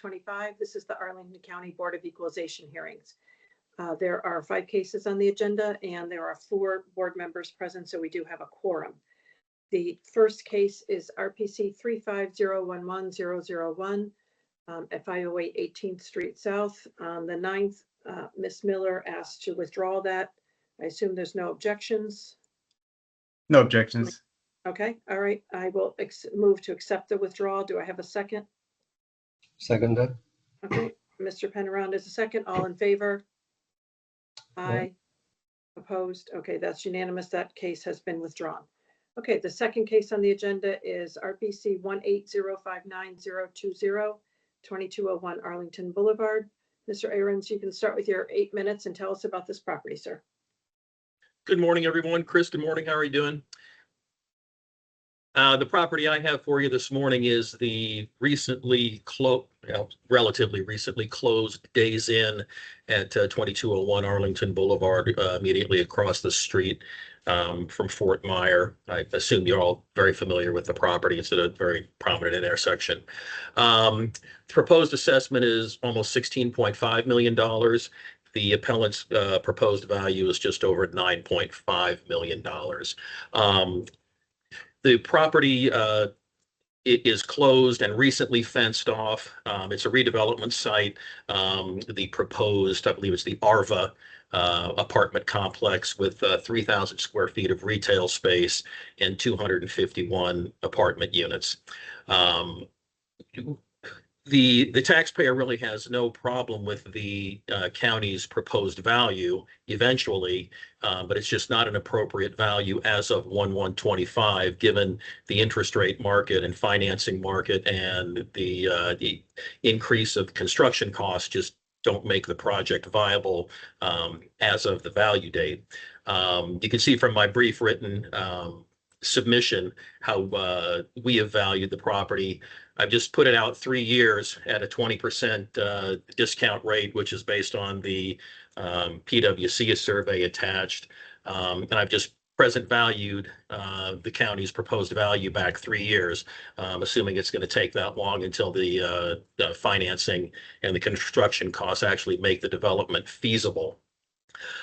2025. This is the Arlington County Board of Equalization hearings. There are 5 cases on the agenda and there are 4 board members present, so we do have a quorum. The first case is RPC 35011-001 at 508 18th Street South. On the 9th, Ms. Miller asked to withdraw that. I assume there's no objections. No objections. Okay, all right. I will move to accept the withdrawal. Do I have a second? Seconded. Okay, Mr. Penarond is a second. All in favor? Aye. Opposed? Okay, that's unanimous. That case has been withdrawn. Okay, the second case on the agenda is RPC 18059-020, 2201 Arlington Boulevard. Mr. Ahrens, you can start with your 8 minutes and tell us about this property, sir. Good morning, everyone. Chris, good morning. How are you doing? The property I have for you this morning is the relatively recently closed Days Inn at 2201 Arlington Boulevard, immediately across the street from Fort Myer. I assume you're all very familiar with the property. It's at a very prominent intersection. The proposed assessment is almost $16.5 million. The appellant's proposed value is just over $9.5 million. The property it is closed and recently fenced off. It's a redevelopment site. The proposed, I believe it's the ARVA apartment complex with 3,000 square feet of retail space and 251 apartment units. The taxpayer really has no problem with the county's proposed value eventually, but it's just not an appropriate value as of 1/1/25, given the interest rate market and financing market, and the increase of construction costs just don't make the project viable as of the value date. You can see from my brief written submission how we have valued the property. I've just put it out 3 years at a 20% discount rate, which is based on the PwC survey attached. And I've just present valued the county's proposed value back 3 years, assuming it's going to take that long until the financing and the construction costs actually make the development feasible.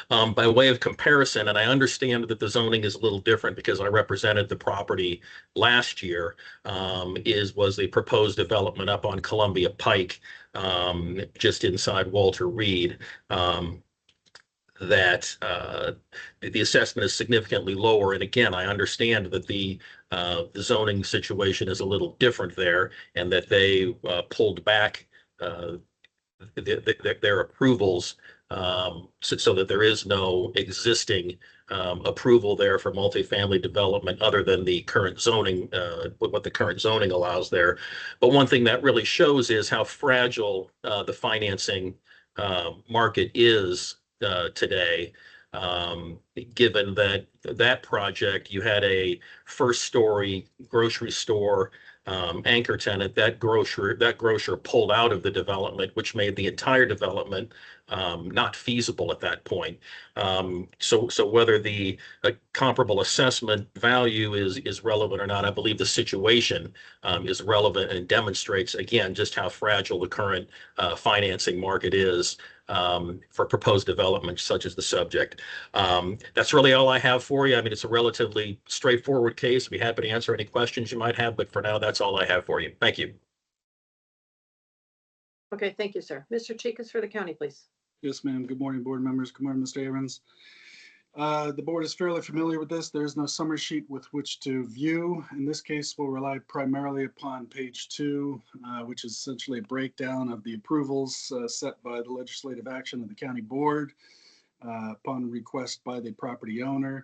By way of comparison, and I understand that the zoning is a little different because I represented the property last year, was the proposed development up on Columbia Pike, just inside Walter Reed. That the assessment is significantly lower. And again, I understand that the zoning situation is a little different there, and that they pulled back their approvals so that there is no existing approval there for multifamily development other than the current zoning, what the current zoning allows there. But one thing that really shows is how fragile the financing market is today. Given that project, you had a first-story grocery store anchor tenant. That grocer pulled out of the development, which made the entire development not feasible at that point. So whether the comparable assessment value is relevant or not, I believe the situation is relevant and demonstrates again just how fragile the current financing market is for proposed development such as the subject. That's really all I have for you. I mean, it's a relatively straightforward case. I'd be happy to answer any questions you might have, but for now, that's all I have for you. Thank you. Okay, thank you, sir. Mr. Chikas for the county, please. Yes, ma'am. Good morning, board members. Good morning, Mr. Ahrens. The board is fairly familiar with this. There is no summary sheet with which to view. In this case, we'll rely primarily upon page 2, which is essentially a breakdown of the approvals set by the legislative action of the county board upon request by the property owner.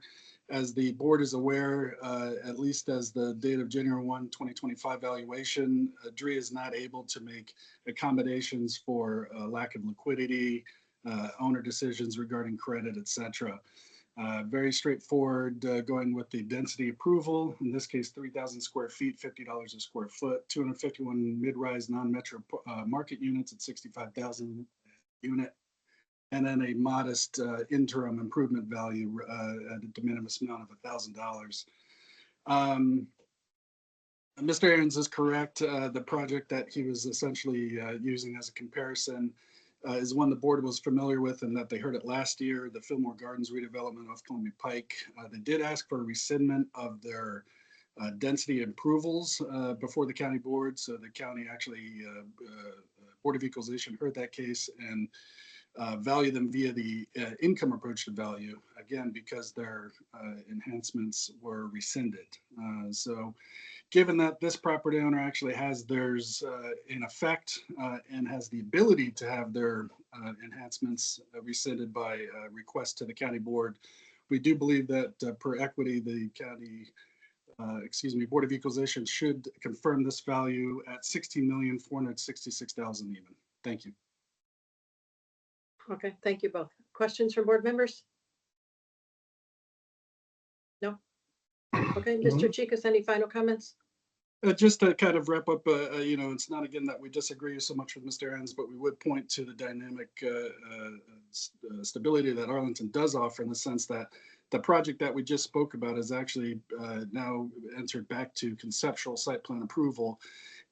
As the board is aware, at least as the date of January 1, 2025 valuation, DRE is not able to make accommodations for lack of liquidity, owner decisions regarding credit, etc. Very straightforward, going with the density approval. In this case, 3,000 square feet, $50 a square foot, 251 mid-rise non-metro market units at 65,000 unit, and then a modest interim improvement value at a de minimis amount of $1,000. Mr. Aaron's is correct. The project that he was essentially using as a comparison is one the board was familiar with and that they heard it last year, the Fillmore Gardens redevelopment off Columbia Pike. They did ask for a rescindment of their density approvals before the county board. So the county actually, Board of Equalization heard that case and value them via the income approach to value, again, because their enhancements were rescinded. So given that this property owner actually has theirs in effect and has the ability to have their enhancements rescinded by request to the county board, we do believe that per equity, the county, Board of Equalization should confirm this value at $16,466,000 even. Thank you. Okay, thank you both. Questions from board members? No? Okay, Mr. Chicas, any final comments? Just to kind of wrap up, it's not again that we disagree so much with Mr. Aaron's, but we would point to the dynamic stability that Arlington does offer in the sense that the project that we just spoke about is actually now entered back to conceptual site plan approval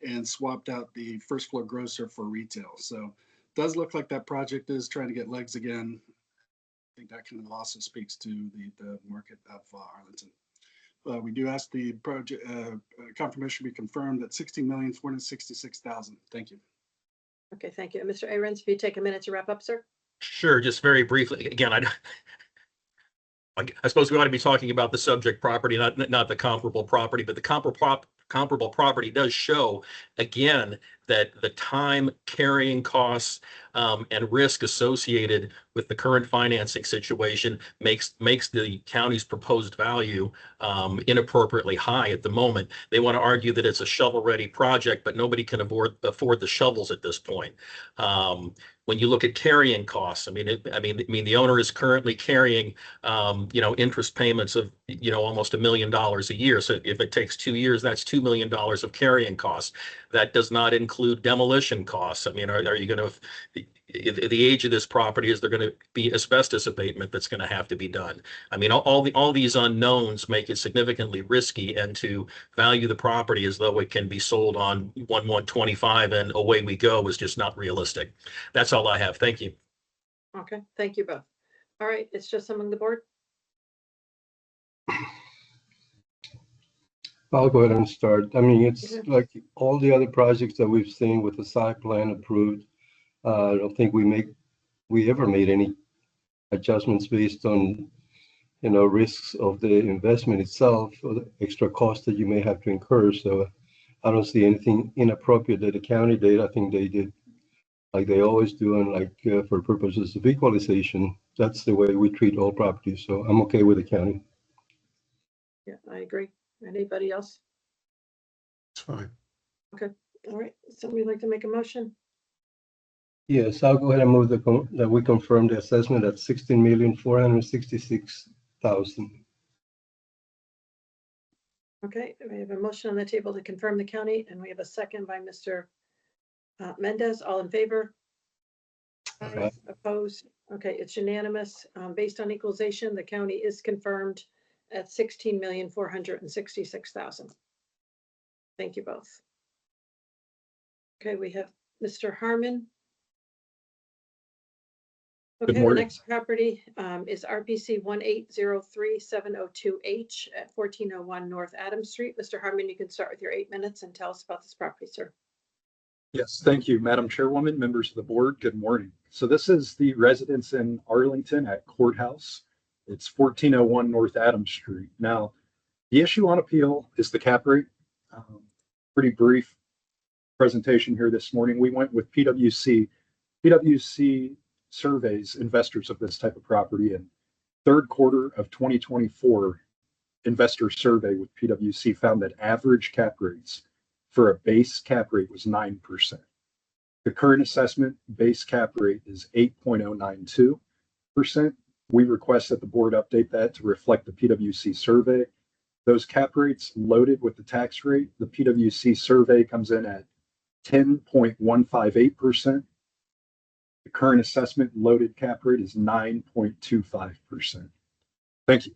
and swapped out the first floor grocer for retail. So it does look like that project is trying to get legs again. I think that kind of also speaks to the market of Arlington. We do ask the project confirmation be confirmed at $16,466,000. Thank you. Okay, thank you. Mr. Ahrens, if you take a minute to wrap up, sir. Sure, just very briefly. Again, I suppose we ought to be talking about the subject property, not the comparable property, but the comparable property does show, again, that the time, carrying costs, and risk associated with the current financing situation makes the county's proposed value inappropriately high at the moment. They want to argue that it's a shovel-ready project, but nobody can afford the shovels at this point. When you look at carrying costs, I mean, the owner is currently carrying, interest payments of, almost $1 million a year. So if it takes 2 years, that's $2 million of carrying costs. That does not include demolition costs. I mean, are you going to, the age of this property, is there going to be asbestos abatement that's going to have to be done? I mean, all these unknowns make it significantly risky, and to value the property as though it can be sold on 1/1/25 and away we go is just not realistic. That's all I have. Thank you. Okay, thank you both. All right, it's just among the board. I'll go ahead and start. I mean, it's like all the other projects that we've seen with the site plan approved. I don't think we ever made any adjustments based on, risks of the investment itself or the extra cost that you may have to incur. So I don't see anything inappropriate that the county did. I think they did like they always do, and for purposes of equalization, that's the way we treat all properties. So I'm okay with the county. Yeah, I agree. Anybody else? It's fine. Okay, all right. Somebody like to make a motion? Yes, I'll go ahead and move that we confirm the assessment at $16,466,000. Okay, we have a motion on the table to confirm the county, and we have a second by Mr. Mendez. All in favor? Aye. Opposed? Okay, it's unanimous. Based on equalization, the county is confirmed at $16,466,000. Thank you both. Okay, we have Mr. Harmon. Okay, the next property is RPC 1803702H at 1401 North Adams Street. Mr. Harmon, you can start with your 8 minutes and tell us about this property, sir. Yes, thank you, Madam Chairwoman, members of the board. Good morning. So this is the residence in Arlington at Courthouse. It's 1401 North Adams Street. Now, the issue on appeal is the cap rate. Pretty brief presentation here this morning. We went with PwC. PwC surveys investors of this type of property, and third quarter of 2024 investor survey with PwC found that average cap rates for a base cap rate was 9%. The current assessment base cap rate is 8.092%. We request that the board update that to reflect the PwC survey. Those cap rates loaded with the tax rate, the PwC survey comes in at 10.158%. The current assessment loaded cap rate is 9.25%. Thank you.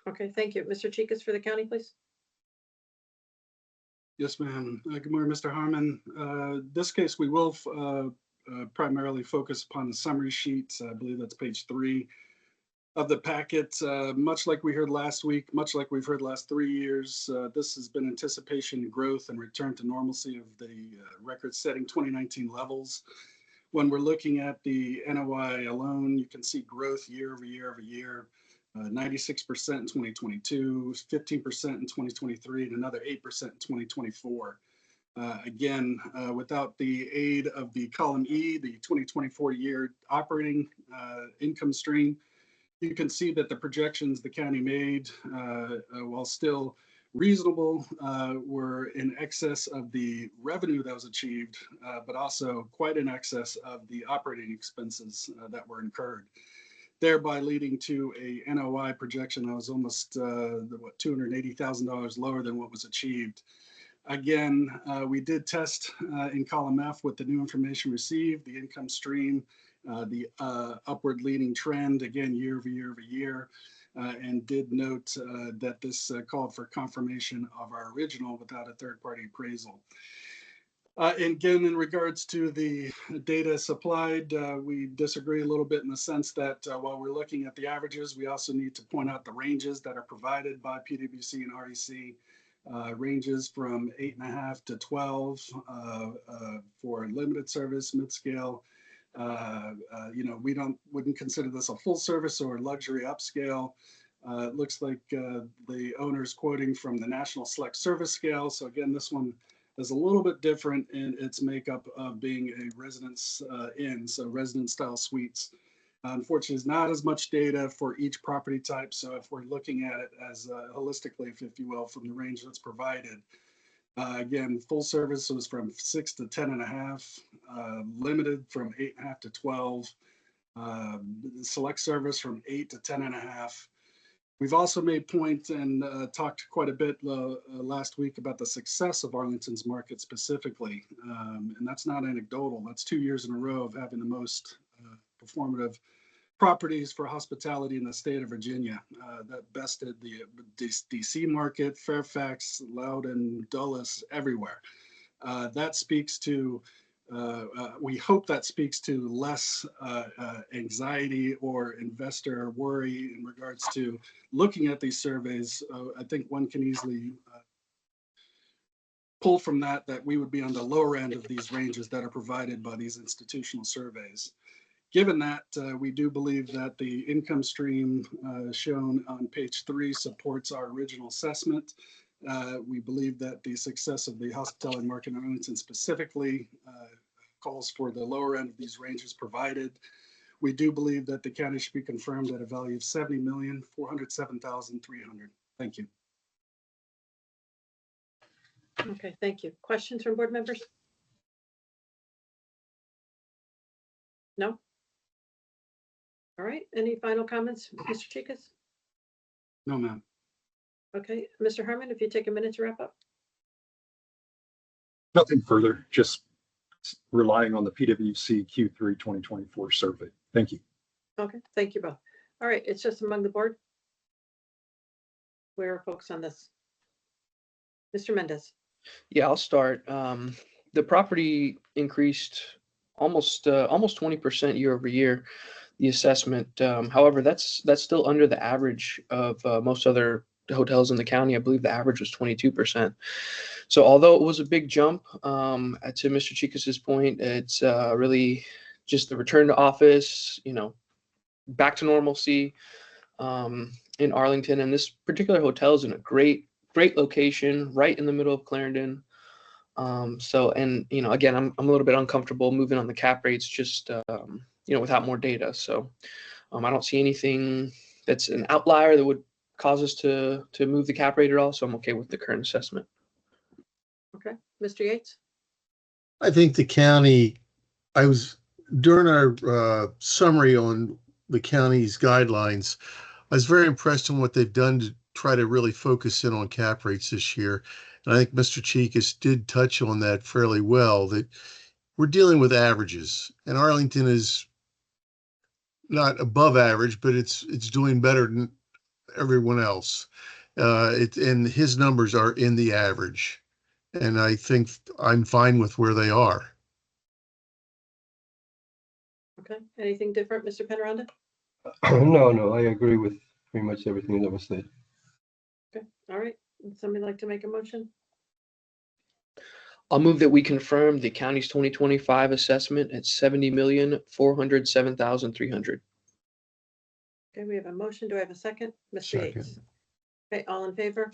Okay, thank you. Mr. Chikas for the county, please. Yes, ma'am. Good morning, Mr. Harmon. This case, we will primarily focus upon the summary sheets. I believe that's page 3 of the packet. Much like we heard last week, much like we've heard last 3 years, this has been anticipation growth and return to normalcy of the record-setting 2019 levels. When we're looking at the NOI alone, you can see growth year over year over year. 96% in 2022, 15% in 2023, and another 8% in 2024. Again, without the aid of the column E, the 2024 year operating income stream, you can see that the projections the county made, while still reasonable, were in excess of the revenue that was achieved, but also quite in excess of the operating expenses that were incurred, thereby leading to a NOI projection that was almost $280,000 lower than what was achieved. Again, we did test in column F with the new information received, the income stream, the upward leaning trend, again, year over year over year, and did note that this called for confirmation of our original without a third-party appraisal. Again, in regards to the data supplied, we disagree a little bit in the sense that while we're looking at the averages, we also need to point out the ranges that are provided by PwC and REC. Ranges from 8.5 to 12 for limited service, mid-scale. We wouldn't consider this a full service or luxury upscale. It looks like the owner's quoting from the National Select Service Scale. So again, this one is a little bit different in its makeup of being a residence inn, so residence style suites. Unfortunately, there's not as much data for each property type. So if we're looking at it as holistically, if you will, from the range that's provided, again, full service was from 6 to 10.5, limited from 8.5 to 12, select service from 8 to 10.5. We've also made point and talked quite a bit last week about the success of Arlington's market specifically. And that's not anecdotal. That's 2 years in a row of having the most performative properties for hospitality in the state of Virginia. That bested the DC market, Fairfax, Loudoun, Dulles, everywhere. That speaks to, we hope that speaks to less anxiety or investor worry in regards to looking at these surveys. I think one can easily pull from that we would be on the lower end of these ranges that are provided by these institutional surveys. Given that, we do believe that the income stream shown on page 3 supports our original assessment. We believe that the success of the hospitality market in Arlington specifically calls for the lower end of these ranges provided. We do believe that the county should be confirmed at a value of $70,407,300. Thank you. Okay, thank you. Questions from board members? No? All right, any final comments, Mr. Chikas? No, ma'am. Okay, Mr. Harmon, if you take a minute to wrap up. Nothing further, just relying on the PwC Q3 2024 survey. Thank you. Okay, thank you both. All right, it's just among the board. Where are folks on this? Mr. Mendez. Yeah, I'll start. The property increased almost 20% year over year, the assessment. However, that's still under the average of most other hotels in the county. I believe the average was 22%. So although it was a big jump, to Mr. Chikas's point, it's really just the return to office, back to normalcy in Arlington. And this particular hotel is in a great location, right in the middle of Clarendon. Again, I'm a little bit uncomfortable moving on the cap rates just, without more data. So I don't see anything that's an outlier that would cause us to move the cap rate at all. So I'm okay with the current assessment. Okay, Mr. Yates. I think the county, during our summary on the county's guidelines, I was very impressed in what they've done to try to really focus in on cap rates this year. And I think Mr. Chikas did touch on that fairly well, that we're dealing with averages, and Arlington is not above average, but it's doing better than everyone else. And his numbers are in the average. And I think I'm fine with where they are. Okay, anything different, Mr. Penronda? No, I agree with pretty much everything that was said. Okay, all right. Would somebody like to make a motion? I'll move that we confirm the county's 2025 assessment at 70,407,300. Okay, we have a motion. Do I have a second? Mr. Second. Yates. Okay, all in favor?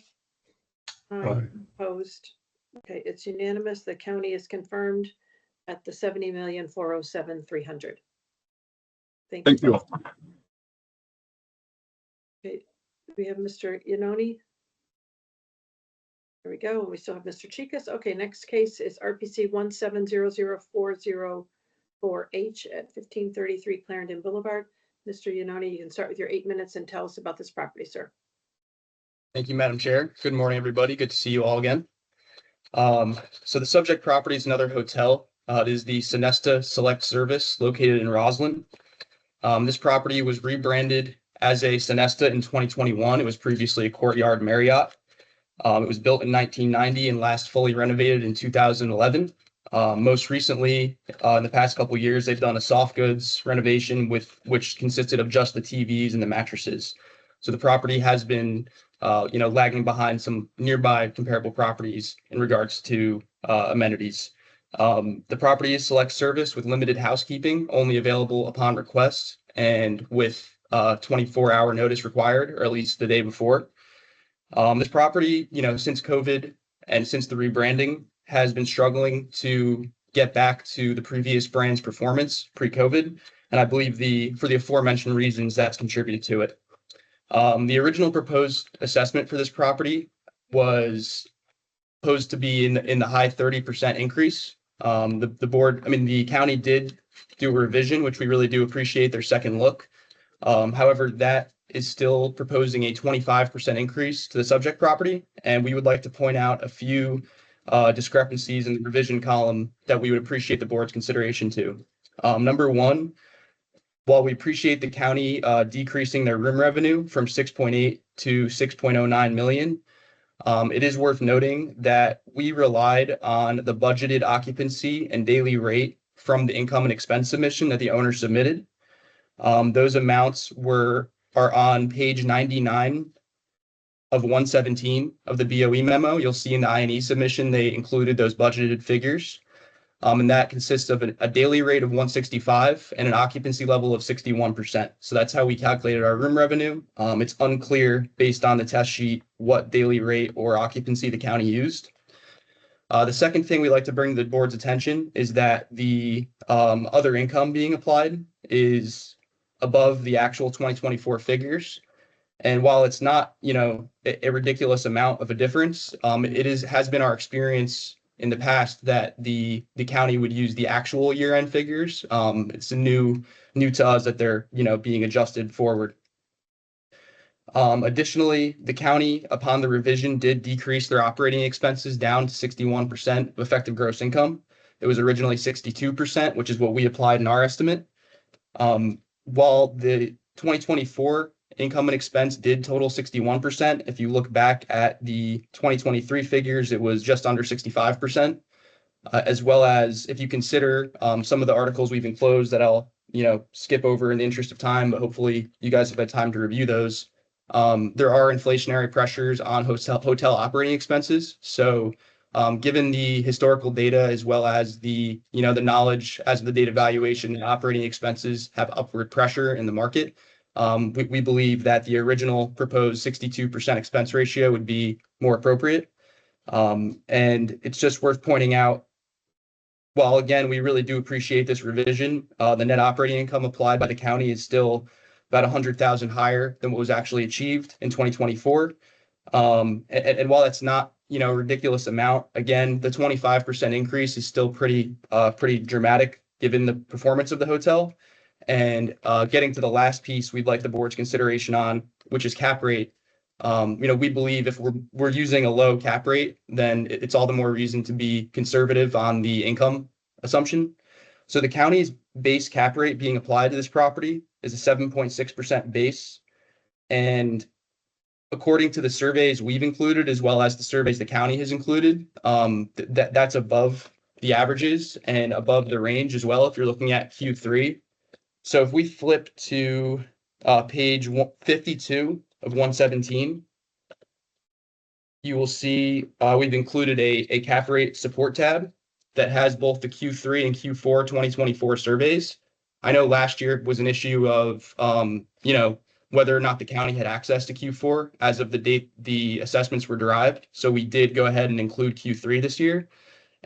Aye. Opposed? Okay, it's unanimous. The county is confirmed at the 70,407,300. Thank you. Thank you all. Okay, we have Mr. Iannone. There we go. And we still have Mr. Chicas. Okay, next case is RPC 1700404H at 1533 Clarendon Boulevard. Mr. Iannone, you can start with your 8 minutes and tell us about this property, sir. Thank you, Madam Chair. Good morning, everybody. Good to see you all again. So the subject property is another hotel. It is the Sonesta Select Service located in Roslyn. This property was rebranded as a Sonesta in 2021. It was previously a Courtyard Marriott. It was built in 1990 and last fully renovated in 2011. Most recently, in the past couple of years, they've done a soft goods renovation which consisted of just the TVs and the mattresses. So the property has been lagging behind some nearby comparable properties in regards to amenities. The property is select service with limited housekeeping, only available upon request and with 24-hour notice required, or at least the day before. This property, since COVID and since the rebranding, has been struggling to get back to the previous brand's performance pre-COVID. And I believe for the aforementioned reasons, that's contributed to it. The original proposed assessment for this property was supposed to be in the high 30% increase. The county did do a revision, which we really do appreciate their second look. However, that is still proposing a 25% increase to the subject property. And we would like to point out a few discrepancies in the revision column that we would appreciate the board's consideration to. Number one, while we appreciate the county decreasing their room revenue from 6.8 to 6.09 million, it is worth noting that we relied on the budgeted occupancy and daily rate from the income and expense submission that the owner submitted. Those amounts are on page 99 of 117 of the BOE memo. You'll see in the I&E submission, they included those budgeted figures. And that consists of a daily rate of 165 and an occupancy level of 61%. So that's how we calculated our room revenue. It's unclear based on the test sheet what daily rate or occupancy the county used. The second thing we like to bring to the board's attention is that the other income being applied is above the actual 2024 figures. And while it's not, a ridiculous amount of a difference, has been our experience in the past that the county would use the actual year-end figures. It's new to us that they're, being adjusted forward. Additionally, the county, upon the revision, did decrease their operating expenses down to 61% of effective gross income. It was originally 62%, which is what we applied in our estimate. While the 2024 income and expense did total 61%, if you look back at the 2023 figures, it was just under 65%. As well as if you consider some of the articles we've enclosed that I'll skip over in the interest of time, but hopefully you guys have had time to review those. There are inflationary pressures on hotel operating expenses. So given the historical data as well as the knowledge as the data valuation and operating expenses have upward pressure in the market, we believe that the original proposed 62% expense ratio would be more appropriate. And it's just worth pointing out, while again, we really do appreciate this revision, the net operating income applied by the county is still about 100,000 higher than what was actually achieved in 2024. And while that's not, a ridiculous amount, again, the 25% increase is still pretty dramatic given the performance of the hotel. And getting to the last piece we'd like the board's consideration on, which is cap rate. We believe if we're using a low cap rate, then it's all the more reason to be conservative on the income assumption. So the county's base cap rate being applied to this property is a 7.6% base. And according to the surveys we've included, as well as the surveys the county has included, that's above the averages and above the range as well, if you're looking at Q3. So if we flip to page 52 of 117, you will see we've included a cap rate support tab that has both the Q3 and Q4 2024 surveys. I know last year was an issue of, whether or not the county had access to Q4 as of the date the assessments were derived. So we did go ahead and include Q3 this year.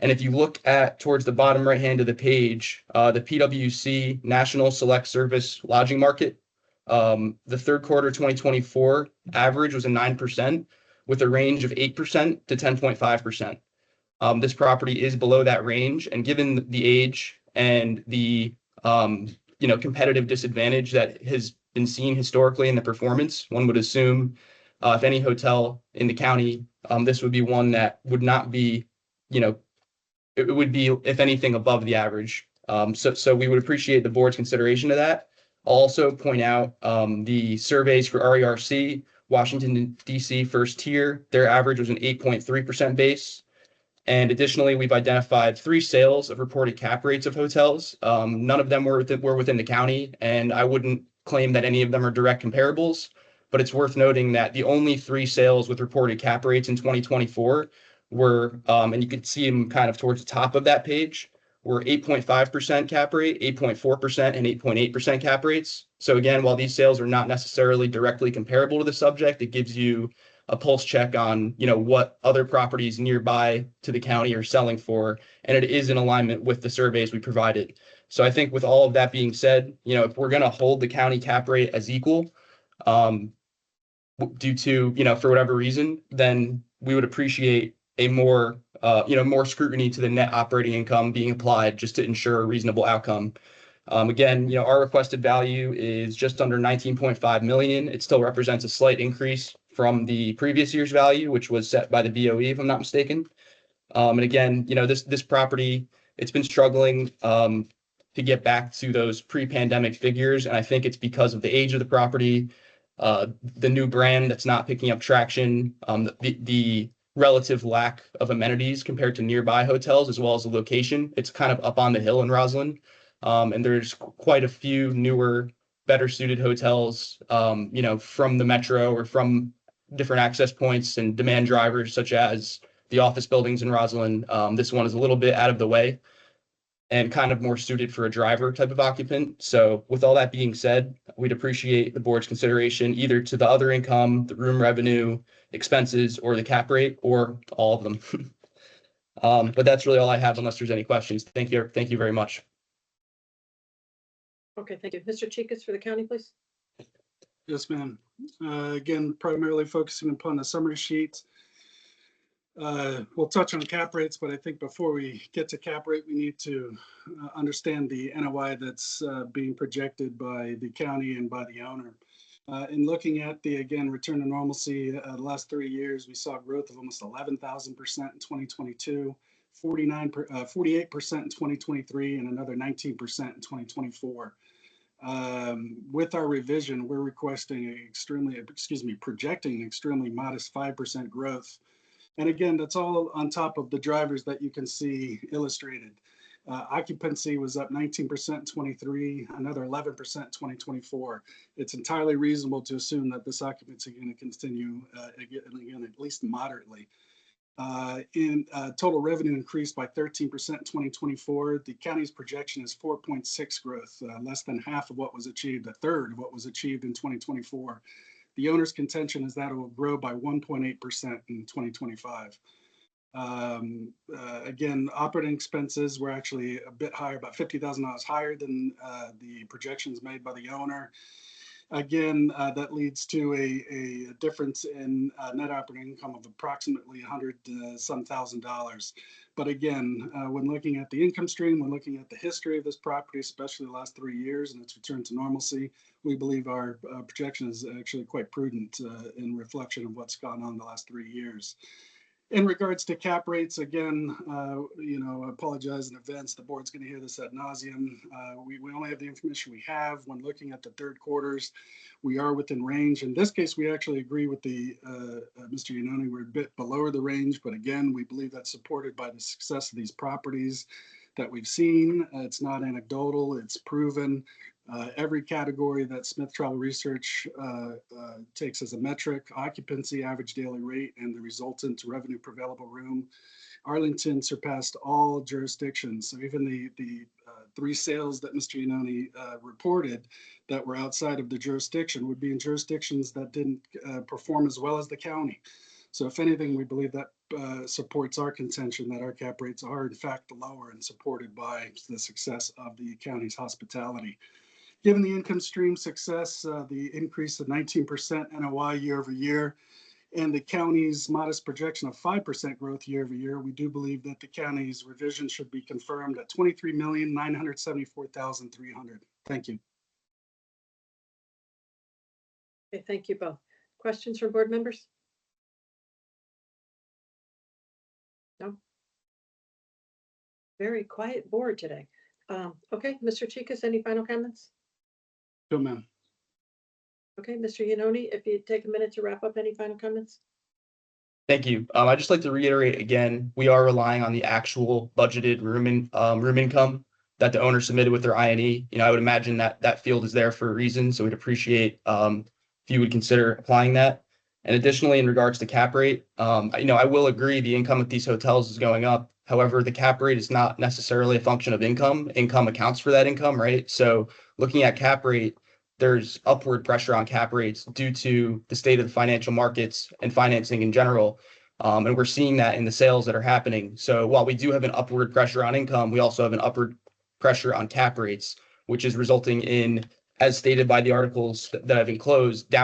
And if you look at towards the bottom right hand of the page, the PwC National Select Service Lodging Market, the third quarter 2024 average was a 9% with a range of 8% to 10.5%. This property is below that range, and given the age and the competitive disadvantage that has been seen historically in the performance, one would assume if any hotel in the county, this would be one that would not be, it would be, if anything, above the average. So we would appreciate the board's consideration of that. I'll also point out the surveys for RERC, Washington, D.C. first tier, their average was an 8.3% base. And additionally, we've identified 3 sales of reported cap rates of hotels. None of them were within the county, and I wouldn't claim that any of them are direct comparables. But it's worth noting that the only 3 sales with reported cap rates in 2024 were, and you can see them kind of towards the top of that page, were 8.5% cap rate, 8.4%, and 8.8% cap rates. So again, while these sales are not necessarily directly comparable to the subject, it gives you a pulse check on, what other properties nearby to the county are selling for, and it is in alignment with the surveys we provided. So I think with all of that being said, if we're going to hold the county cap rate as equal, due to, for whatever reason, then we would appreciate a more scrutiny to the net operating income being applied just to ensure a reasonable outcome. Again, our requested value is just under 19.5 million. It still represents a slight increase from the previous year's value, which was set by the BOE, if I'm not mistaken. And again, this property, it's been struggling to get back to those pre-pandemic figures. And I think it's because of the age of the property, the new brand that's not picking up traction, the relative lack of amenities compared to nearby hotels, as well as the location. It's kind of up on the hill in Roslyn. And there's quite a few newer, better suited hotels, from the metro or from different access points and demand drivers, such as the office buildings in Roslyn. This one is a little bit out of the way and kind of more suited for a driver type of occupant. So with all that being said, we'd appreciate the board's consideration either to the other income, the room revenue, expenses, or the cap rate, or all of them. But that's really all I have unless there's any questions. Thank you. Thank you very much. Okay, thank you. Mr. Chikas for the county, please. Yes, ma'am. Again, primarily focusing upon the summary sheet. We'll touch on cap rates, but I think before we get to cap rate, we need to understand the NOI that's being projected by the county and by the owner. In looking at the, again, return to normalcy, the last 3 years, we saw growth of almost 11,000% in 2022, 48% in 2023, and another 19% in 2024. With our revision, we're projecting an extremely modest 5% growth. And again, that's all on top of the drivers that you can see illustrated. Occupancy was up 19% in 23, another 11% in 2024. It's entirely reasonable to assume that this occupancy is going to continue again, at least moderately. Total revenue increased by 13% in 2024. The county's projection is 4.6 growth, less than half of what was achieved, a third of what was achieved in 2024. The owner's contention is that it will grow by 1.8% in 2025. Again, operating expenses were actually a bit higher, about $50,000 higher than the projections made by the owner. Again, that leads to a difference in net operating income of approximately $100,000 some. But again, when looking at the income stream, when looking at the history of this property, especially the last 3 years and its return to normalcy, we believe our projection is actually quite prudent in reflection of what's gone on the last 3 years. In regards to cap rates, again, I apologize in advance. The board's going to hear this ad nauseum. We only have the information we have. When looking at the third quarters, we are within range. In this case, we actually agree with the Mr. Yanoni. We're a bit below the range, but again, we believe that's supported by the success of these properties that we've seen. It's not anecdotal, it's proven. Every category that Smith Travel Research takes as a metric, occupancy, average daily rate, and the resultant revenue per available room, Arlington surpassed all jurisdictions. So even the 3 sales that Mr. Yanoni reported that were outside of the jurisdiction would be in jurisdictions that didn't perform as well as the county. So if anything, we believe that supports our contention that our cap rates are in fact lower and supported by the success of the county's hospitality. Given the income stream success, the increase of 19% NOI year over year, and the county's modest projection of 5% growth year over year, we do believe that the county's revision should be confirmed at $23,974,300. Thank you. Okay, thank you both. Questions from board members? No? Very quiet board today. Okay, Mr. Chicas, any final comments? No, ma'am. Okay, Mr. Yanoni, if you take a minute to wrap up, any final comments? Thank you. I'd just like to reiterate again, we are relying on the actual budgeted room income that the owner submitted with their INE. I would imagine that that field is there for a reason, so we'd appreciate if you would consider applying that. And additionally, in regards to cap rate, I will agree the income at these hotels is going up. However, the cap rate is not necessarily a function of income. Income accounts for that income, right? So looking at cap rate, there's upward pressure on cap rates due to the state of the financial markets and financing in general. And we're seeing that in the sales that are happening. So while we do have an upward pressure on income, we also have an upward pressure on cap rates, which is resulting in, as stated by the articles that I've enclosed,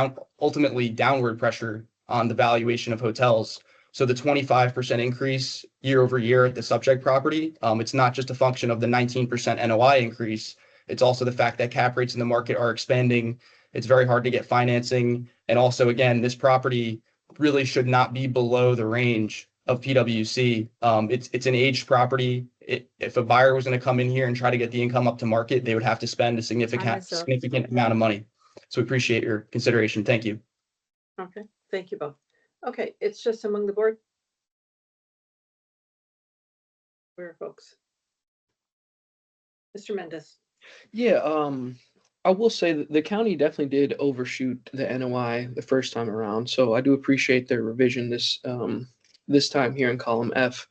ultimately downward pressure on the valuation of hotels. So the 25% increase year over year at the subject property, it's not just a function of the 19% NOI increase. It's also the fact that cap rates in the market are expanding. It's very hard to get financing. And also, again, this property really should not be below the range of PwC. It's an aged property. If a buyer was going to come in here and try to get the income up to market, they would have to spend a significant amount of money. So we appreciate your consideration. Thank you. Okay, thank you both. Okay, it's just among the board. Where are folks? Mr. Mendez. Yeah, I will say that the county definitely did overshoot the NOI the first time around. So I do appreciate their revision this time here in column F.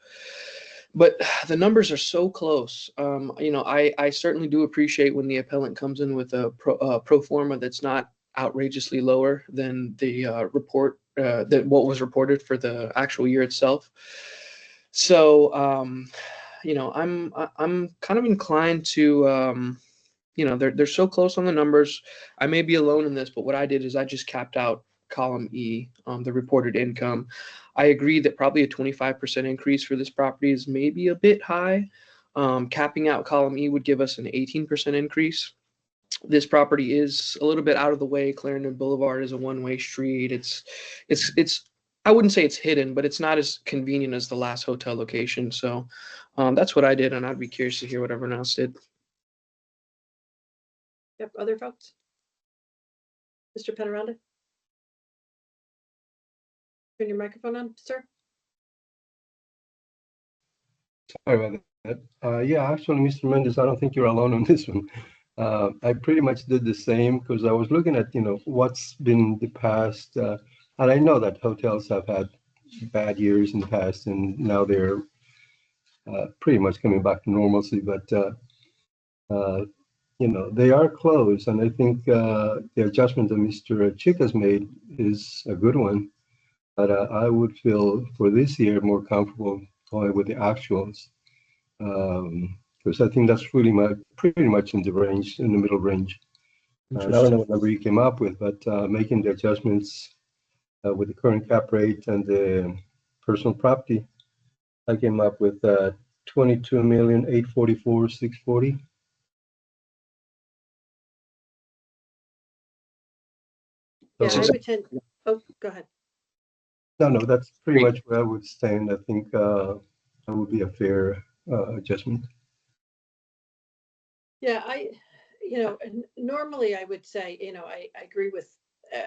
But the numbers are so close. I certainly do appreciate when the appellant comes in with a pro forma that's not outrageously lower than the report that what was reported for the actual year itself. So I'm kind of inclined to they're so close on the numbers. I may be alone in this, but what I did is I just capped out column E, the reported income. I agree that probably a 25% increase for this property is maybe a bit high. Capping out column E would give us an 18% increase. This property is a little bit out of the way. Clarendon Boulevard is a one-way street. It's I wouldn't say it's hidden, but it's not as convenient as the last hotel location. So that's what I did, and I'd be curious to hear what everyone else did. Yep, other folks? Mr. Penaranda? Turn your microphone on, sir. Sorry about that. Yeah, actually, Mr. Mendez, I don't think you're alone on this one. I pretty much did the same because I was looking at, what's been the past, and I know that hotels have had bad years in the past, and now they're pretty much coming back to normalcy. But they are close, and I think the adjustment that Mr. Chicas made is a good one. But I would feel for this year more comfortable going with the actuals, because I think that's really pretty much in the range, in the middle range. I don't know what number you came up with, but making the adjustments with the current cap rate and the personal property, I came up with $22,844,640. Yeah, So- I would tend, oh, go ahead. No, that's pretty much where I would stand. I think that would be a fair adjustment. Yeah, normally I would say, I agree with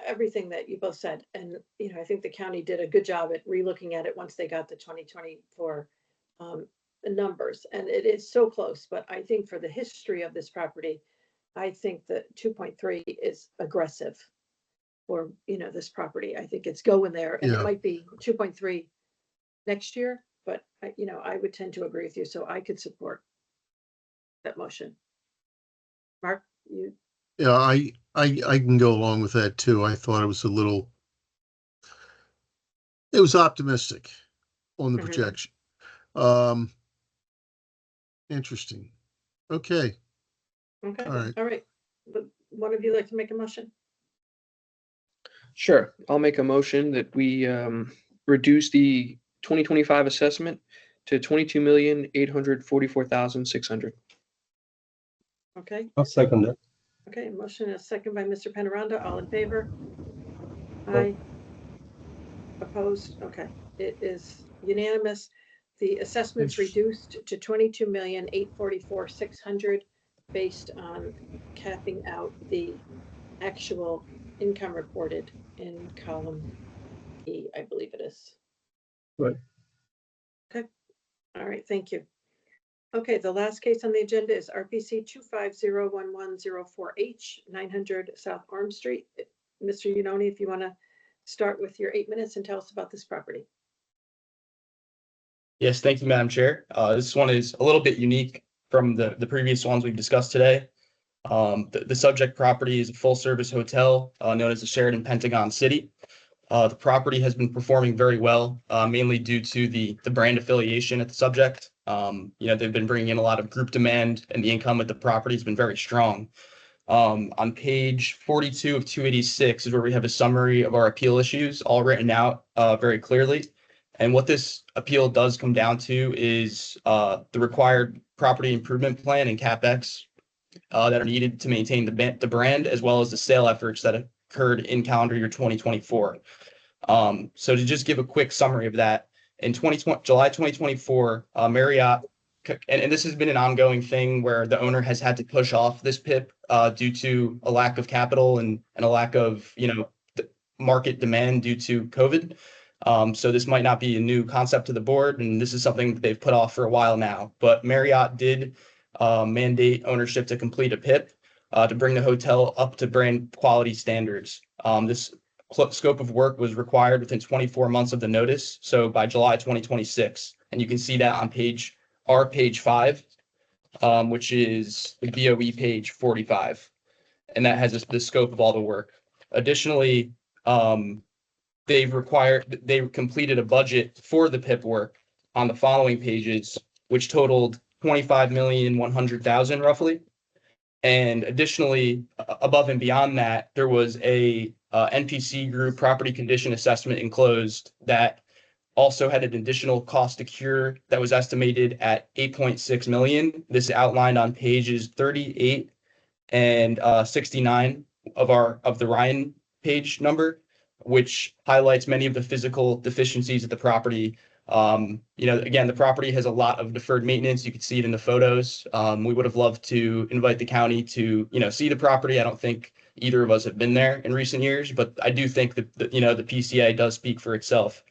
everything that you both said. And, I think the county did a good job at relooking at it once they got the 2024 numbers. And it is so close, but I think for the history of this property, I think that 2.3 is aggressive for, this property. I think it's going there, and it Yeah. might be 2.3 next year, but I would tend to agree with you, so I could support that motion. Mark, you, Yeah, I can go along with that too. I thought it was it was optimistic on the Mhm. projection. Interesting. Okay, okay, all right. all right. Would one of you like to make a motion? Sure, I'll make a motion that we reduce the 2025 assessment to 22,844,600. Okay, I'll second that. okay, motion is second by Mr. Penaranda, all in favor? Aye. Aye. Opposed? Okay, it is unanimous. The assessment's Yes. reduced to 22,844,600 based on capping out the actual income reported in column E, I believe it is. Right. Okay, all right, thank you. Okay, the last case on the agenda is RPC 2501104H, 900 South Arm Street. Mr. Unoni, if you want to start with your 8 minutes and tell us about this property. Yes, thank you, Madam Chair. This one is a little bit unique from the previous ones we've discussed today. The subject property is a full-service hotel known as the Sheraton Pentagon City. The property has been performing very well, mainly due to the brand affiliation at the subject. They've been bringing in a lot of group demand, and the income at the property has been very strong. On page 42 of 286 is where we have a summary of our appeal issues, all written out very clearly. And what this appeal does come down to is the required property improvement plan and CapEx that are needed to maintain the brand, as well as the sale efforts that occurred in calendar year 2024. So to just give a quick summary of that, in July 2024, Marriott, and this has been an ongoing thing where the owner has had to push off this PIP due to a lack of capital and a lack of market demand due to COVID. So this might not be a new concept to the board, and this is something that they've put off for a while now. But Marriott did mandate ownership to complete a PIP to bring the hotel up to brand quality standards. This scope of work was required within 24 months of the notice, so by July 2026. And you can see that on page 5, which is the BOE page 45. And that has the scope of all the work. Additionally, they completed a budget for the PIP work on the following pages, which totaled 25,100,000 roughly. And additionally, above and beyond that, there was a NPC group property condition assessment enclosed that also had an additional cost to cure that was estimated at 8.6 million. This is outlined on pages 38 and 69 of the Ryan page number, which highlights many of the physical deficiencies of the property. Again, the property has a lot of deferred maintenance. You can see it in the photos. We would have loved to invite the county to, see the property. I don't think either of us have been there in recent years, but I do think that, the PCA does speak for itself.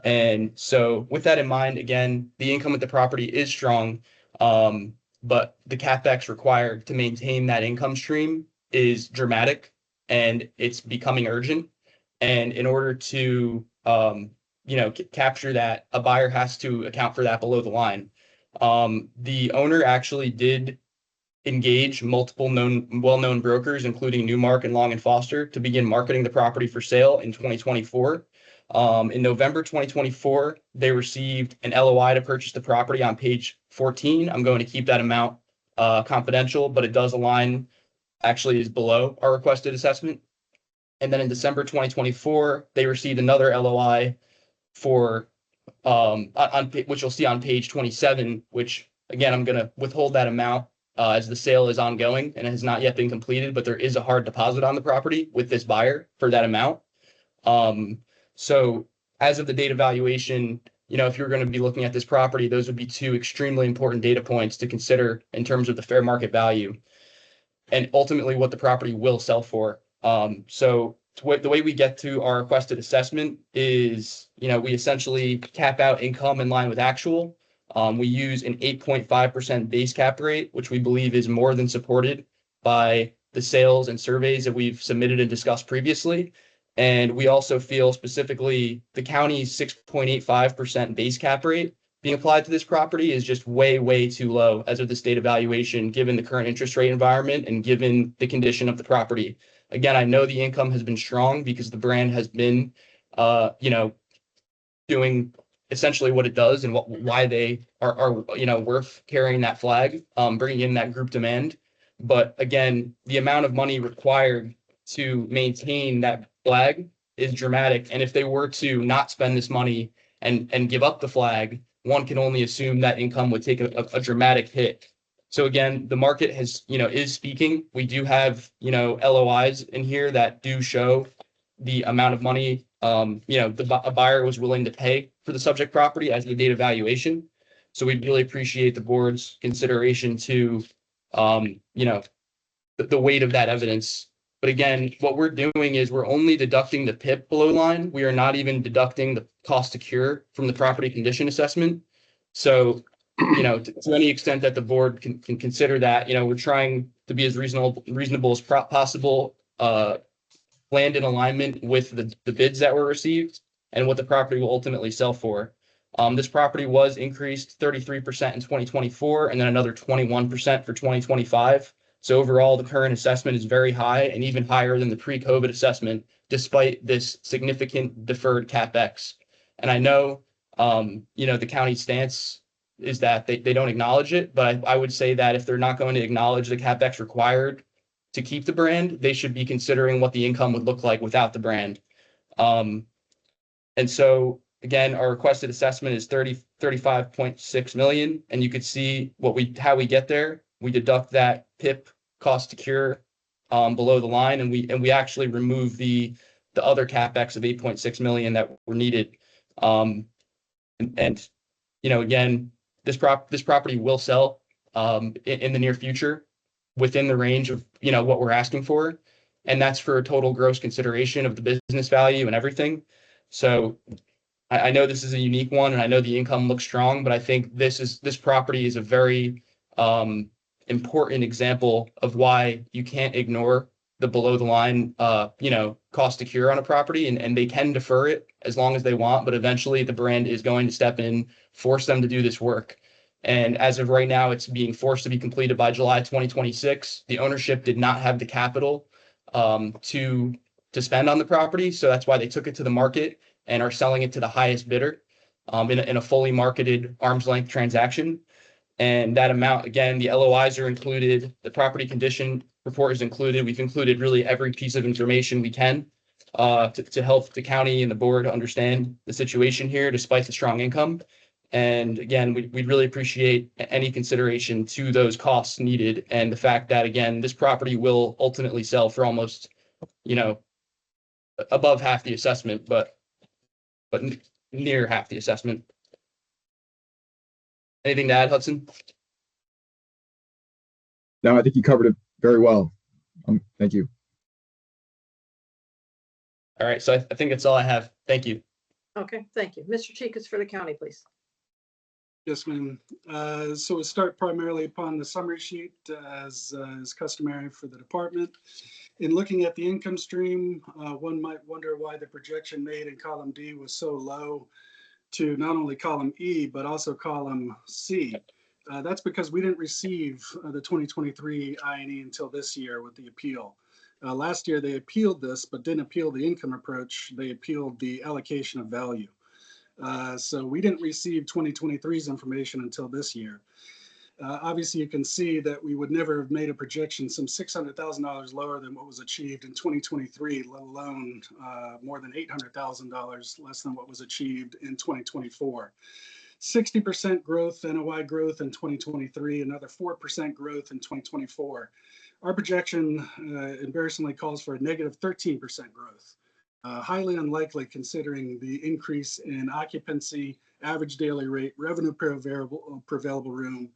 And so with that in mind, again, the income at the property is strong, but the CapEx required to maintain that income stream is dramatic, and it's becoming urgent. And in order to, capture that, a buyer has to account for that below the line. The owner actually did engage multiple well-known brokers, including Newmark and Long and Foster, to begin marketing the property for sale in 2024. In November 2024, they received an LOI to purchase the property on page 14. I'm going to keep that amount confidential, but it does align, actually is below our requested assessment. And then in December 2024, they received another LOI for which you'll see on page 27, which again, I'm going to withhold that amount as the sale is ongoing and has not yet been completed, but there is a hard deposit on the property with this buyer for that amount. So as of the date of valuation, if you're going to be looking at this property, those would be two extremely important data points to consider in terms of the fair market value and ultimately what the property will sell for. So the way we get to our requested assessment is, we essentially cap out income in line with actual. We use an 8.5% base cap rate, which we believe is more than supported by the sales and surveys that we've submitted and discussed previously. And we also feel specifically the county's 6.85% base cap rate being applied to this property is just way, way too low as of the state evaluation, given the current interest rate environment and given the condition of the property. Again, I know the income has been strong because the brand has been, doing essentially what it does and why they are worth carrying that flag, bringing in that group demand. But again, the amount of money required to maintain that flag is dramatic. And if they were to not spend this money and give up the flag, one can only assume that income would take a dramatic hit. So again, the market is speaking. We do have, LOIs in here that do show the amount of money, a buyer was willing to pay for the subject property as the date of valuation. So we really appreciate the board's consideration to, the weight of that evidence. But again, what we're doing is we're only deducting the PIP below line. We are not even deducting the cost to cure from the property condition assessment. So, to any extent that the board can consider that, we're trying to be as reasonable as possible, land in alignment with the bids that were received and what the property will ultimately sell for. This property was increased 33% in 2024 and then another 21% for 2025. So overall, the current assessment is very high and even higher than the pre-COVID assessment, despite this significant deferred CapEx. And I know, the county stance is that they don't acknowledge it, but I would say that if they're not going to acknowledge the CapEx required to keep the brand, they should be considering what the income would look like without the brand. And so again, our requested assessment is 35.6 million. And you could see how we get there. We deduct that PIP cost to cure below the line, and we actually remove the other CapEx of 8.6 million that were needed. Again, this property will sell in the near future within the range of what we're asking for, and that's for a total gross consideration of the business value and everything. So I know this is a unique one, and I know the income looks strong, but I think this property is a very important example of why you can't ignore the below the line cost to cure on a property, and they can defer it as long as they want, but eventually the brand is going to step in, force them to do this work. And as of right now, it's being forced to be completed by July 2026. The ownership did not have the capital to spend on the property, so that's why they took it to the market and are selling it to the highest bidder in a fully marketed arm's length transaction. And that amount, again, the LOIs are included, the property condition report is included. We've included really every piece of information we can to help the county and the board understand the situation here, despite the strong income. And again, we'd really appreciate any consideration to those costs needed and the fact that, again, this property will ultimately sell for almost, above half the assessment, but near half the assessment. Anything to add, Hudson? No, I think you covered it very well. Thank you. All right, so I think that's all I have. Thank you. Okay, thank you. Mr. Cheekas for the county, please. Yes, ma'am. So we'll start primarily upon the summary sheet as is customary for the department. In looking at the income stream, one might wonder why the projection made in column D was so low to not only column E, but also column C. That's because we didn't receive the 2023 I&E until this year with the appeal. Last year, they appealed this, but didn't appeal the income approach. They appealed the allocation of value. So we didn't receive 2023's information until this year. Obviously, you can see that we would never have made a projection some $600,000 lower than what was achieved in 2023, let alone more than $800,000 less than what was achieved in 2024. 60% growth, NOI growth in 2023, another 4% growth in 2024. Our projection embarrassingly calls for a negative 13% growth. highly unlikely considering the increase in occupancy, average daily rate, revenue per available room,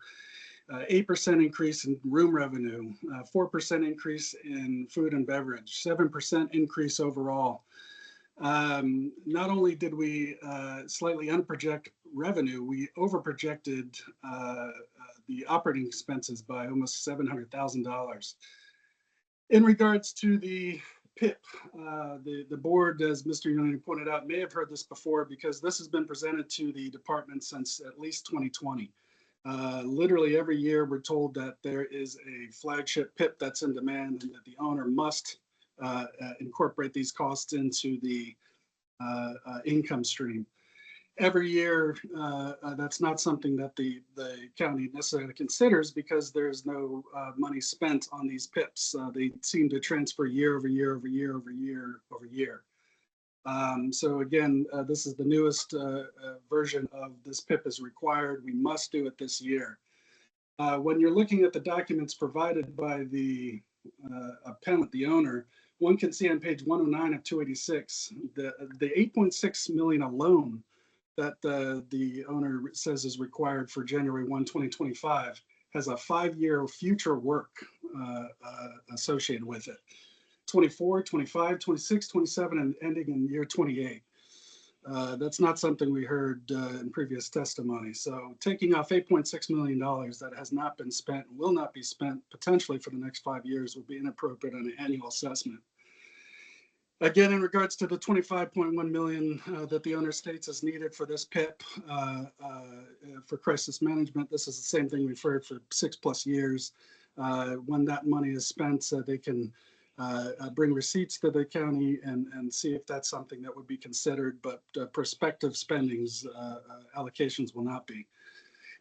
8% increase in room revenue, 4% increase in food and beverage, 7% increase overall. Not only did we slightly underproject revenue, we overprojected the operating expenses by almost $700,000. In regards to the PIP, the board, as Mr. Young pointed out, may have heard this before because this has been presented to the department since at least 2020. Literally every year we're told that there is a flagship PIP that's in demand and that the owner must incorporate these costs into the income stream. Every year, that's not something that the county necessarily considers because there's no money spent on these PIPs. They seem to transfer year over year over year over year over year. So again, this is the newest version of this PIP is required. We must do it this year. When you're looking at the documents provided by the appellant, the owner, one can see on page 109 of 286, the 8.6 million alone that the owner says is required for January 1, 2025 has a 5-year future work associated with it. 24, 25, 26, 27, and ending in year 28. That's not something we heard in previous testimony. So taking off $8.6 million that has not been spent, will not be spent potentially for the next 5 years would be inappropriate on an annual assessment. Again, in regards to the 25.1 million that the owner states is needed for this PIP for crisis management, this is the same thing we've heard for 6+ years. When that money is spent, they can bring receipts to the county and see if that's something that would be considered, but prospective spendings allocations will not be.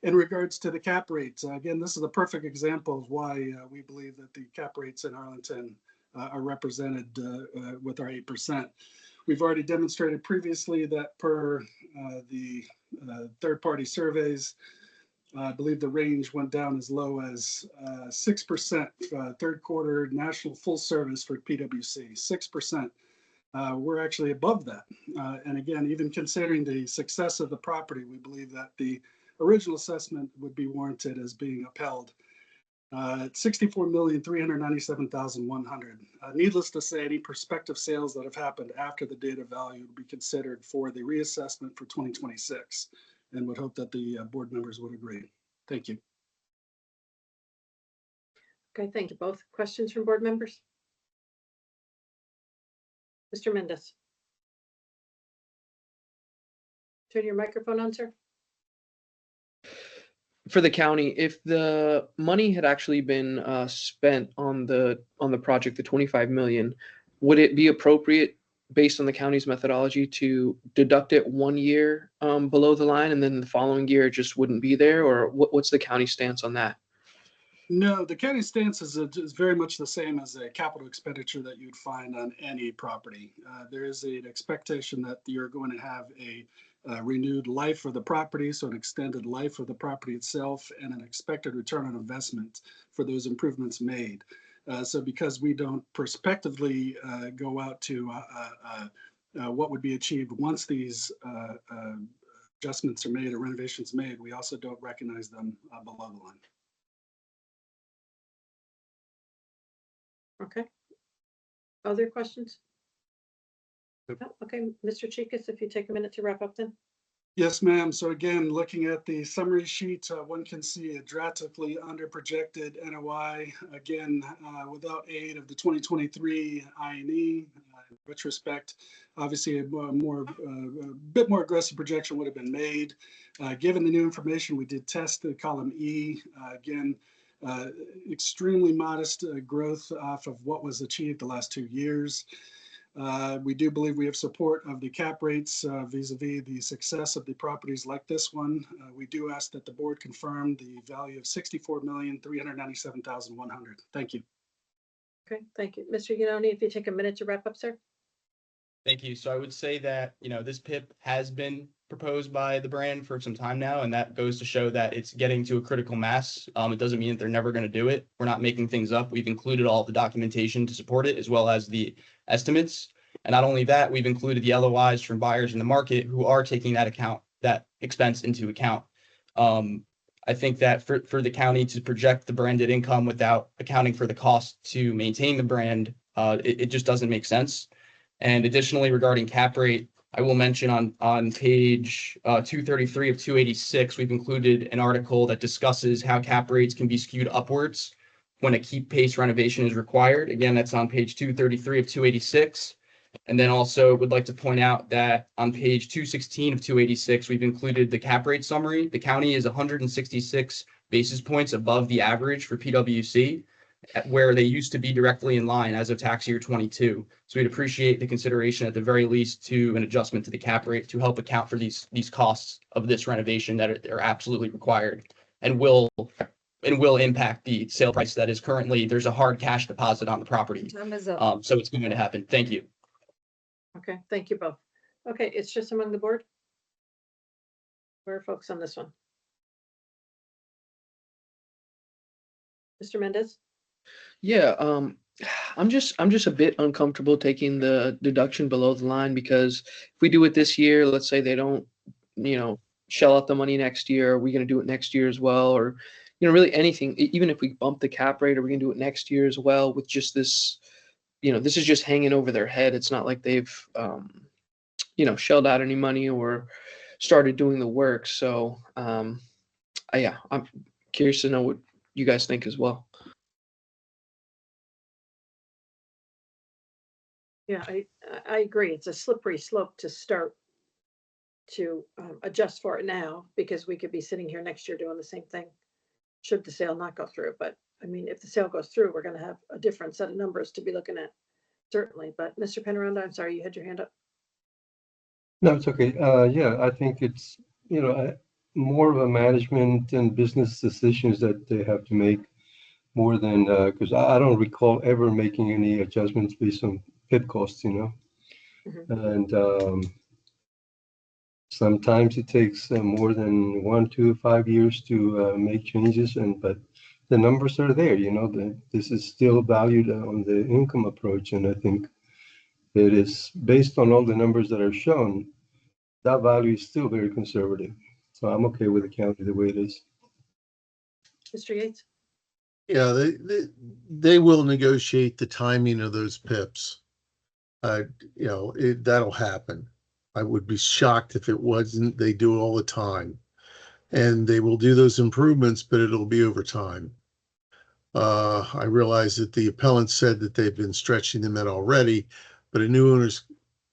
In regards to the cap rates, again, this is a perfect example of why we believe that the cap rates in Arlington are represented with our 8%. We've already demonstrated previously that per the third-party surveys, I believe the range went down as low as 6%, third quarter national full service for PwC, 6%. We're actually above that. And again, even considering the success of the property, we believe that the original assessment would be warranted as being upheld. 64,397,100. Needless to say, any prospective sales that have happened after the date of value would be considered for the reassessment for 2026, and would hope that the board members would agree. Thank you. Okay, thank you both. Questions from board members? Mr. Mendez. Turn your microphone on, sir. For the county, if the money had actually been spent on the project, the 25 million, would it be appropriate based on the county's methodology to deduct it 1 year below the line and then the following year it just wouldn't be there? Or what's the county stance on that? No, the county stance is very much the same as a capital expenditure that you'd find on any property. There is an expectation that you're going to have a renewed life of the property, so an extended life of the property itself, and an expected return on investment for those improvements made. So because we don't prospectively go out to what would be achieved once these adjustments are made or renovations made, we also don't recognize them below the line. Okay. Other questions? Oh, okay, Mr. Chikas, if you take a minute to wrap up then. Yes, ma'am. So again, looking at the summary sheet, one can see a drastically under projected NOI, again, without aid of the 2023 INE. In retrospect, obviously a bit more aggressive projection would have been made. Given the new information, we did test the column E. Again, extremely modest growth off of what was achieved the last 2 years. We do believe we have support of the cap rates vis-a-vis the success of the properties like this one. We do ask that the board confirm the value of $64,397,100. Thank you. Okay, thank you. Mr. Yanoni, if you take a minute to wrap up, sir. Thank you. So I would say that, this PIP has been proposed by the brand for some time now, and that goes to show that it's getting to a critical mass. It doesn't mean that they're never going to do it. We're not making things up. We've included all the documentation to support it, as well as the estimates. And not only that, we've included the LOIs from buyers in the market who are taking that expense into account. I think that for the county to project the branded income without accounting for the cost to maintain the brand, it just doesn't make sense. And additionally, regarding cap rate, I will mention on page 233 of 286, we've included an article that discusses how cap rates can be skewed upwards when a keep pace renovation is required. Again, that's on page 233 of 286. And then also would like to point out that on page 216 of 286, we've included the cap rate summary. The county is 166 basis points above the average for PwC, where they used to be directly in line as of tax year 22. So we'd appreciate the consideration at the very least to an adjustment to the cap rate to help account for these costs of this renovation that are absolutely required and will impact the sale price that is currently, there's a hard cash deposit on the property. Time is up. So it's going to happen. Thank you. Okay, thank you both. Okay, it's just among the board. Where are folks on this one? Mr. Mendez? Yeah, I'm just a bit uncomfortable taking the deduction below the line, because if we do it this year, let's say they don't, shell out the money next year, are we going to do it next year as well? Or, really anything, even if we bump the cap rate, are we going to do it next year as well with just this, this is just hanging over their head. It's not like they've, shelled out any money or started doing the work. So, yeah, I'm curious to know what you guys think as well. Yeah, I agree. It's a slippery slope to start to adjust for it now, because we could be sitting here next year doing the same thing should the sale not go through. But I mean, if the sale goes through, we're going to have a different set of numbers to be looking at, certainly. But Mr. Penaranda, I'm sorry, you had your hand up. No, it's okay. Yeah, I think it's, more of a management and business decisions that they have to make more than, because I don't recall ever making any adjustments based on PIP costs, And sometimes it takes more than 1 to 5 years to make changes, but the numbers are there, this is still valued on the income approach. And I think it is based on all the numbers that are shown, that value is still very conservative. So I'm okay with the county the way it is. Mr. Yates? Yeah, they will negotiate the timing of those PIPs. That'll happen. I would be shocked if it wasn't. They do it all the time. And they will do those improvements, but it'll be over time. I realize that the appellant said that they've been stretching them out already, but a new owner's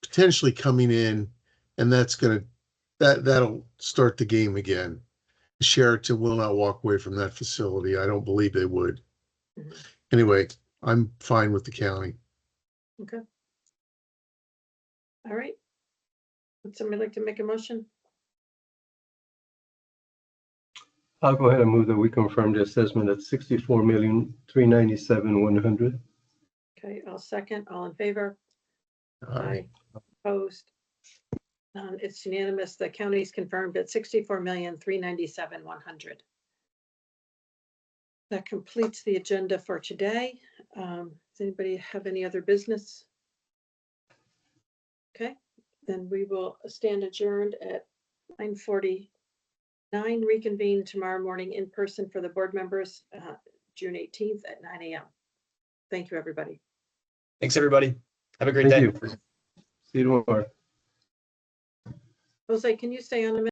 potentially coming in, and that'll start the game again. Sheraton will not walk away from that facility. I don't believe they would. Mhm. Anyway, I'm fine with the county. Okay. All right. Would somebody like to make a motion? I'll go ahead and move that we confirm the assessment at $64,397,100. Okay, I'll second. All in favor? Aye. Opposed? None. It's unanimous. The county's confirmed at $64,397,100. That completes the agenda for today. Does anybody have any other business? Okay, then we will stand adjourned at 9:49, reconvene tomorrow morning in person for the board members, June 18th at 9 a.m. Thank you, everybody. Thanks, everybody. Have a great Thank day. you. See you tomorrow. Jose, can you stay on a minute?